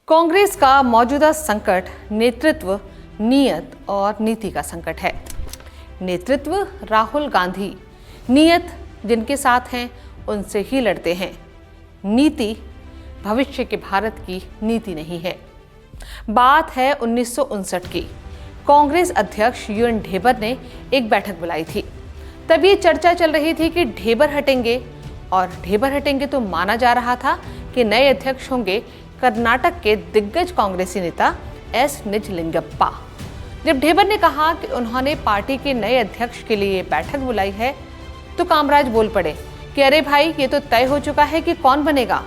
कांग्रेस का मौजूदा संकट नेतृत्व, नीयत और नीति का संकट है। नेतृत्व राहुल गांधी, नीयत जिनके साथ हैं उनसे ही लड़ते हैं। नीति भविष्य के भारत की नीति नहीं है। बात है 1959 की। कांग्रेस अध्यक्ष यूएन ढेबर ने एक बैठक बुलाई थी। तब ये चर्चा चल रही थी कि ढेबर हटेंगे, और ढेबर हटेंगे तो माना जा रहा था कि नए अध्यक्ष होंगे कर्नाटक के दिग्गज कांग्रेसी नेता एस निजलिंगप्पा। जब ढेबर ने कहा कि उन्होंने पार्टी के नए अध्यक्ष के लिए बैठक बुलाई है, तो कामराज बोल पड़े कि अरे भाई, ये तो तय हो चुका है कि कौन बनेगा।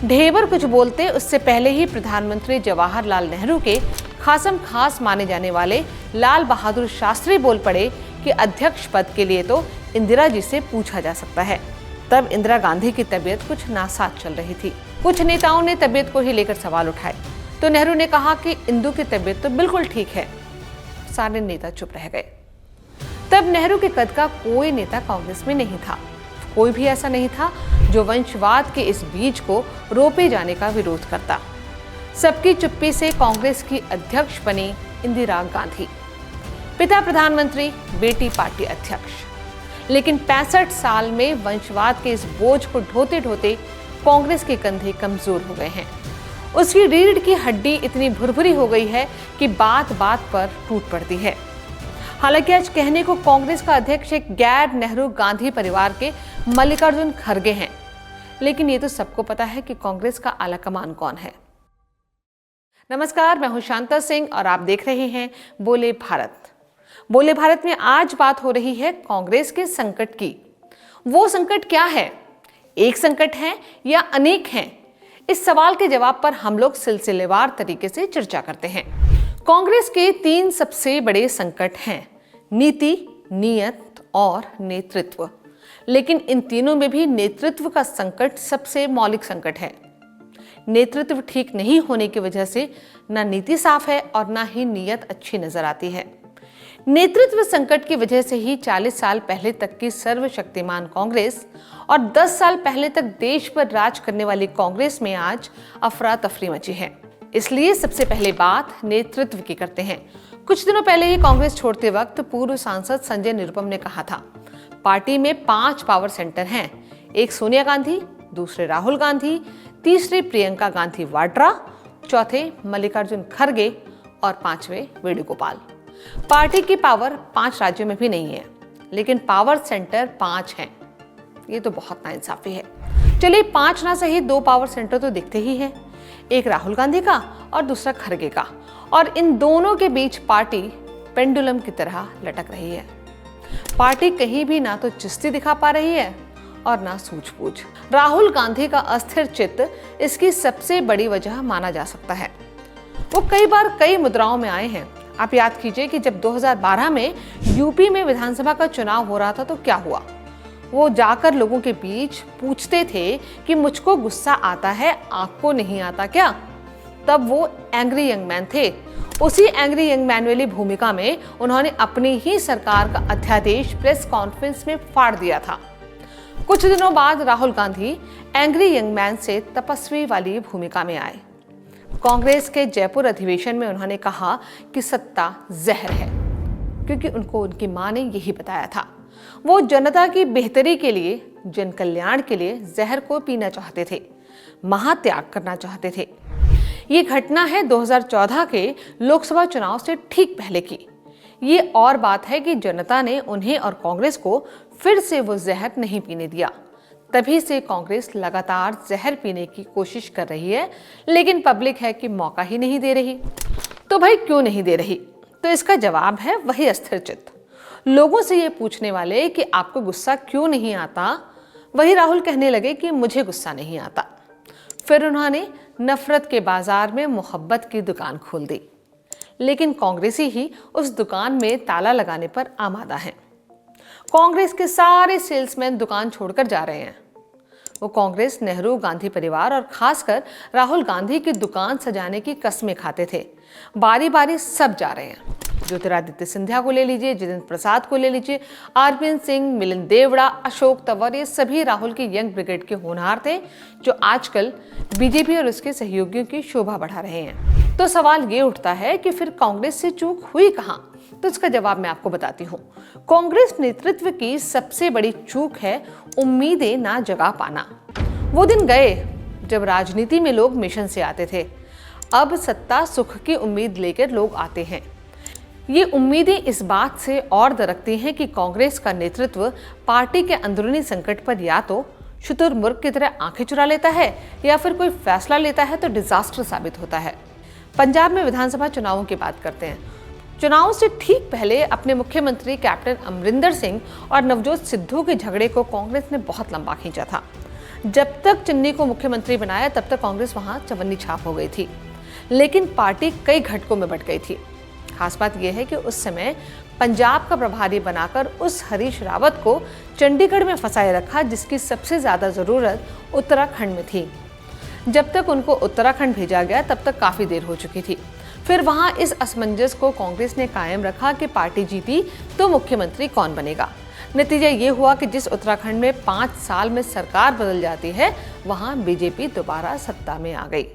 ढेबर कुछ बोलते उससे पहले ही प्रधानमंत्री जवाहरलाल नेहरू के खासम खास माने जाने वाले लाल बहादुर शास्त्री बोल पड़े कि अध्यक्ष पद के लिए तो इंदिरा जी से पूछा जा सकता है। तब इंदिरा गांधी की तबीयत कुछ नासाज चल रही थी। कुछ नेताओं ने तबीयत को ही लेकर सवाल उठाए, तो नेहरू ने कहा कि इंदु की तबीयत तो बिल्कुल ठीक है। सारे नेता चुप रह गए। तब नेहरू के कद का कोई नेता कांग्रेस में नहीं था। कोई भी ऐसा नहीं था जो वंशवाद के इस बीज को रोपे जाने का विरोध करता। सबकी चुप्पी से कांग्रेस की अध्यक्ष बनी इंदिरा गांधी। पिता प्रधानमंत्री, बेटी पार्टी अध्यक्ष। लेकिन 65 साल में वंशवाद के इस बोझ को ढोते ढोते कांग्रेस के कंधे कमजोर हो गए हैं। उसकी रीढ़ की हड्डी इतनी भुरभुरी हो गई है कि बात बात पर टूट पड़ती है। हालांकि आज कहने को कांग्रेस का अध्यक्ष एक गैर नेहरू गांधी परिवार के मल्लिकार्जुन खड़गे हैं, लेकिन ये तो सबको पता है कि कांग्रेस का आलाकमान कौन है। नमस्कार, मैं हूं शांता सिंह और आप देख रहे हैं बोले भारत। बोले भारत में आज बात हो रही है कांग्रेस के संकट की। वो संकट क्या है? एक संकट है या अनेक हैं? इस सवाल के जवाब पर हम लोग सिलसिलेवार तरीके से चर्चा करते हैं। कांग्रेस के 3 सबसे बड़े संकट हैं: नीति, नीयत और नेतृत्व। लेकिन इन तीनों में भी नेतृत्व का संकट सबसे मौलिक संकट है। नेतृत्व ठीक नहीं होने की वजह से ना नीति साफ है और ना ही नीयत अच्छी नजर आती है। नेतृत्व संकट की वजह से ही 40 साल पहले तक की सर्वशक्तिमान कांग्रेस और 10 साल पहले तक देश पर राज करने वाली कांग्रेस में आज अफरा तफरी मची है। इसलिए सबसे पहले बात नेतृत्व की करते हैं। कुछ दिनों पहले ही कांग्रेस छोड़ते वक्त पूर्व सांसद संजय निरुपम ने कहा था, पार्टी में 5 पावर सेंटर हैं। एक सोनिया गांधी, दूसरे राहुल गांधी, तीसरे प्रियंका गांधी वाड्रा, चौथे मल्लिकार्जुन खड़गे और 5वें वेणुगोपाल। पार्टी की पावर 5 राज्यों में भी नहीं है, लेकिन पावर सेंटर 5 हैं। ये तो बहुत नाइंसाफी है। चलिए 5 ना सही 2 पावर सेंटर तो दिखते ही हैं, एक राहुल गांधी का और दूसरा खड़गे का, और इन दोनों के बीच पार्टी पेंडुलम की तरह लटक रही है। पार्टी कहीं भी ना तो चुस्ती दिखा पा रही है और ना सूझबूझ। राहुल गांधी का अस्थिर चित्त इसकी सबसे बड़ी वजह माना जा सकता है। वो कई बार कई मुद्राओं में आए हैं। आप याद कीजिए कि जब 2012 में यूपी में विधानसभा का चुनाव हो रहा था तो क्या हुआ। वो जाकर लोगों के बीच पूछते थे कि मुझको गुस्सा आता है, आपको नहीं आता क्या? तब वो एंग्री यंग मैन थे। उसी एंग्री यंग मैन वाली भूमिका में उन्होंने अपनी ही सरकार का अध्यादेश प्रेस कॉन्फ्रेंस में फाड़ दिया था। कुछ दिनों बाद Rahul Gandhi angry young man से तपस्वी वाली भूमिका में आए। कांग्रेस के जयपुर अधिवेशन में उन्होंने कहा कि सत्ता जहर है, क्योंकि उनको उनकी मां ने यही बताया था। वो जनता की बेहतरी के लिए, जन कल्याण के लिए जहर को पीना चाहते थे, महात्याग करना चाहते थे। ये घटना है 2014 के लोकसभा चुनाव से ठीक पहले की। ये और बात है कि जनता ने उन्हें और कांग्रेस को फिर से वो जहर नहीं पीने दिया। तभी से कांग्रेस लगातार जहर पीने की कोशिश कर रही है, लेकिन पब्लिक है कि मौका ही नहीं दे रही। तो भाई क्यों नहीं दे रही? तो इसका जवाब है वही अस्थिर चित्त। लोगों से ये पूछने वाले कि आपको गुस्सा क्यों नहीं आता, वही राहुल कहने लगे कि मुझे गुस्सा नहीं आता। फिर उन्होंने नफरत के बाजार में मोहब्बत की दुकान खोल दी, लेकिन कांग्रेसी ही उस दुकान में ताला लगाने पर आमादा हैं। कांग्रेस के सारे सेल्समैन दुकान छोड़कर जा रहे हैं। वो कांग्रेस, नेहरू गांधी परिवार और खासकर राहुल गांधी की दुकान सजाने की कस्में खाते थे। बारी बारी सब जा रहे हैं। ज्योतिरादित्य सिंधिया को ले लीजिए, जितेंद्र प्रसाद को ले लीजिए, आरपीएन सिंह, मिलिंद देवड़ा, अशोक तंवर, ये सभी राहुल की यंग ब्रिगेड के होनहार थे जो आजकल बीजेपी और उसके सहयोगियों की शोभा बढ़ा रहे हैं। तो सवाल ये उठता है कि फिर कांग्रेस से चूक हुई कहां? तो इसका जवाब मैं आपको बताती हूँ। कांग्रेस नेतृत्व की सबसे बड़ी चूक है उम्मीदें ना जगा पाना। वो दिन गए जब राजनीति में लोग मिशन से आते थे। अब सत्ता सुख की उम्मीद लेकर लोग आते हैं। ये उम्मीदें इस बात से और दरकती हैं कि कांग्रेस का नेतृत्व पार्टी के अंदरूनी संकट पर या तो शुतुरमुर्ग की तरह आंखें चुरा लेता है या फिर कोई फैसला लेता है तो डिजास्टर साबित होता है। पंजाब में विधानसभा चुनावों की बात करते हैं। चुनाव से ठीक पहले अपने मुख्यमंत्री कैप्टन अमरिंदर सिंह और नवजोत सिद्धू के झगड़े को कांग्रेस ने बहुत लंबा खींचा था। जब तक चन्नी को मुख्यमंत्री बनाया तब तक कांग्रेस वहां चवन्नी छाप हो गई थी, लेकिन पार्टी कई घटकों में बंट गई थी। खास बात यह है कि उस समय पंजाब का प्रभारी बनाकर उस हरीश रावत को चंडीगढ़ में फंसाए रखा, जिसकी सबसे ज्यादा जरूरत उत्तराखंड में थी। जब तक उनको उत्तराखंड भेजा गया तब तक काफी देर हो चुकी थी। फिर वहां इस असमंजस को कांग्रेस ने कायम रखा कि पार्टी जीती तो मुख्यमंत्री कौन बनेगा। नतीजा ये हुआ कि जिस उत्तराखंड में 5 साल में सरकार बदल जाती है, वहां बीजेपी दोबारा सत्ता में आ गई।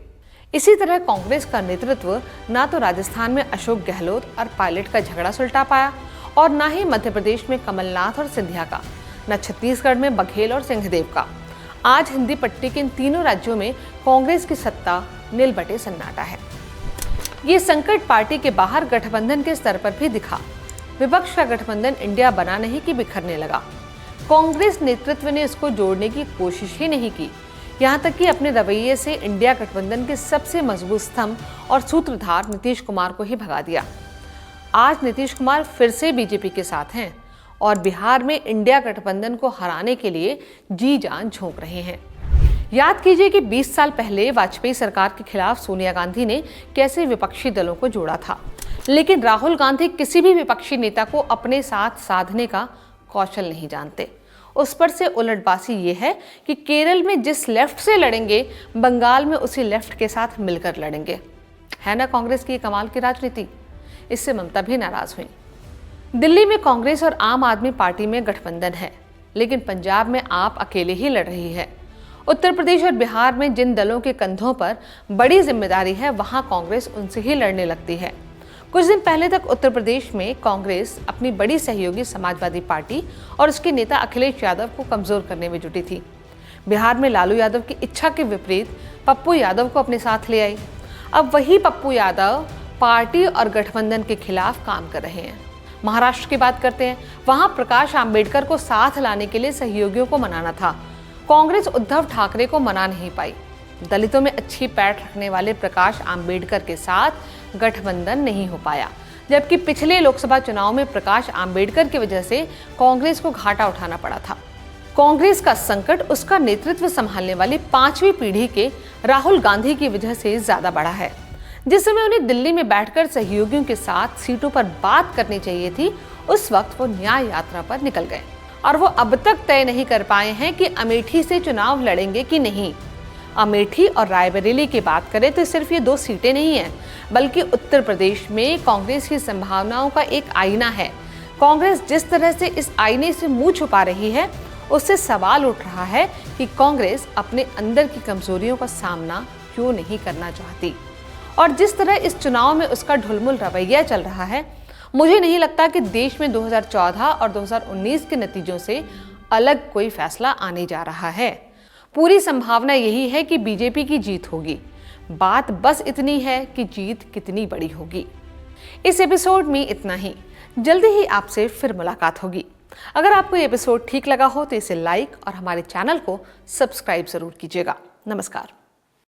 इसी तरह कांग्रेस का नेतृत्व ना तो राजस्थान में अशोक गहलोत और पायलट का झगड़ा सुलटा पाया और ना ही मध्य प्रदेश में कमलनाथ और सिंधिया का, न छत्तीसगढ़ में बघेल और सिंहदेव का। आज हिंदी पट्टी के इन तीनों राज्यों में कांग्रेस की सत्ता नील बटे सन्नाटा है। ये संकट पार्टी के बाहर गठबंधन के स्तर पर भी दिखा। विपक्ष का गठबंधन इंडिया बना नहीं कि बिखरने लगा। कांग्रेस नेतृत्व ने इसको जोड़ने की कोशिश ही नहीं की। यहाँ तक कि अपने रवैये से इंडिया गठबंधन के सबसे मजबूत स्तंभ और सूत्रधार नीतीश कुमार को ही भगा दिया। आज नीतीश कुमार फिर से बीजेपी के साथ हैं और बिहार में इंडिया गठबंधन को हराने के लिए जी जान झोंक रहे हैं। याद कीजिए कि 20 साल पहले वाजपेयी सरकार के खिलाफ सोनिया गांधी ने कैसे विपक्षी दलों को जोड़ा था, लेकिन राहुल गांधी किसी भी विपक्षी नेता को अपने साथ साधने का कौशल नहीं जानते। उस पर से उलटबाजी ये है कि केरल में जिस लेफ्ट से लड़ेंगे, बंगाल में उसी लेफ्ट के साथ मिलकर लड़ेंगे। है ना कांग्रेस की कमाल की राजनीति। इससे ममता भी नाराज हुई। दिल्ली में कांग्रेस और आम आदमी पार्टी में गठबंधन है, लेकिन पंजाब में आप अकेले ही लड़ रही है। उत्तर प्रदेश और बिहार में जिन दलों के कंधों पर बड़ी जिम्मेदारी है, वहां कांग्रेस उनसे ही लड़ने लगती है। कुछ दिन पहले तक उत्तर प्रदेश में कांग्रेस अपनी बड़ी सहयोगी समाजवादी पार्टी और उसके नेता अखिलेश यादव को कमजोर करने में जुटी थी। बिहार में लालू यादव की इच्छा के विपरीत पप्पू यादव को अपने साथ ले आई। अब वही पप्पू यादव पार्टी और गठबंधन के खिलाफ काम कर रहे हैं। महाराष्ट्र की बात करते हैं। वहां प्रकाश आंबेडकर को साथ लाने के लिए सहयोगियों को मनाना था। कांग्रेस उद्धव ठाकरे को मना नहीं पाई। दलितों में अच्छी पैठ रखने वाले प्रकाश आंबेडकर के साथ गठबंधन नहीं हो पाया, जबकि पिछले लोकसभा चुनाव में प्रकाश आंबेडकर की वजह से कांग्रेस को घाटा उठाना पड़ा था। कांग्रेस का संकट उसका नेतृत्व संभालने वाली 5वीं पीढ़ी के राहुल गांधी की वजह से ज्यादा बड़ा है। जिस समय उन्हें दिल्ली में बैठकर सहयोगियों के साथ सीटों पर बात करनी चाहिए थी, उस वक्त वो न्याय यात्रा पर निकल गए और वो अब तक तय नहीं कर पाए हैं कि अमेठी से चुनाव लड़ेंगे कि नहीं। अमेठी और रायबरेली की बात करें तो सिर्फ ये 2 सीटें नहीं हैं, बल्कि उत्तर प्रदेश में कांग्रेस की संभावनाओं का एक आईना है। कांग्रेस जिस तरह से इस आईने से मुंह छुपा रही है, उससे सवाल उठ रहा है कि कांग्रेस अपने अंदर की कमजोरियों का सामना क्यों नहीं करना चाहती। और जिस तरह इस चुनाव में उसका ढुलमुल रवैया चल रहा है, मुझे नहीं लगता कि देश में 2014 और 2019 के नतीजों से अलग कोई फैसला आने जा रहा है। पूरी संभावना यही है कि बीजेपी की जीत होगी। बात बस इतनी है कि जीत कितनी बड़ी होगी। इस एपिसोड में इतना ही। जल्दी ही आपसे फिर मुलाकात होगी। अगर आपको ये एपिसोड ठीक लगा हो तो इसे लाइक और हमारे चैनल को सब्सक्राइब जरूर कीजिएगा। नमस्कार।